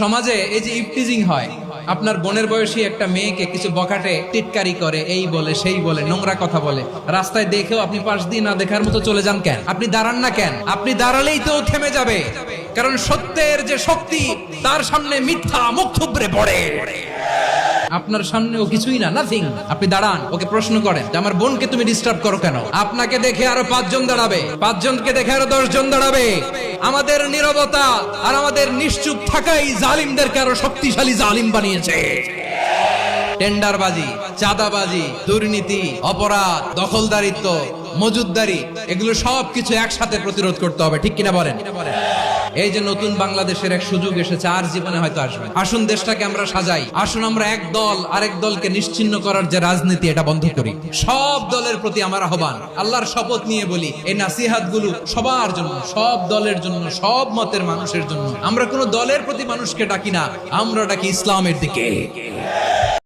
সমাজে এই যে ইফটিজিং হয়, আপনার বোনের বয়সী একটা মেয়েকে কিছু বখাটে টিটকারি করে, এই বলে সেই বলে, নোংরা কথা বলে, রাস্তায় দেখেও আপনি পাশ দিয়ে না দেখার মতো চলে যান কেন? আপনি দাঁড়ান না কেন? আপনি দাঁড়ালেই তো থেমে যাবে, কারণ সত্যের যে শক্তি তার সামনে মিথ্যা মুখ থুবড়ে পড়ে। আপনার সামনে ও কিছুই না, নাথিং। আপনি দাঁড়ান, ওকে প্রশ্ন করেন যে আমার বোনকে তুমি ডিস্টার্ব করো কেন? আপনাকে দেখে আরো 5 জন দাঁড়াবে, 5 জনকে দেখে আরো 10 জন দাঁড়াবে। আমাদের নীরবতা আর আমাদের নিশ্চুপ থাকাই জালিমদেরকে আরো শক্তিশালী জালিম বানিয়েছে। টেন্ডারবাজি, চাঁদাবাজি, দুর্নীতি, অপরাধ, দখলদারিত্ব, মজুদদারি, এগুলো সবকিছু একসাথে প্রতিরোধ করতে হবে, ঠিক কিনা বলেন? এই যে নতুন বাংলাদেশের এক সুযোগ এসেছে, আর জীবনে হয়তো আসবে। আসুন দেশটাকে আমরা সাজাই, আসুন আমরা এক দল আরেক দলকে নিশ্চিহ্ন করার যে রাজনীতি, এটা বন্ধ করি। সব দলের প্রতি আমার আহ্বান, আল্লাহর শপথ নিয়ে বলি, এই নাসিহাত গুলো সবার জন্য, সব দলের জন্য, সব মতের মানুষের জন্য। আমরা কোনো দলের প্রতি মানুষকে ডাকি না, আমরা ডাকি ইসলামের দিকে।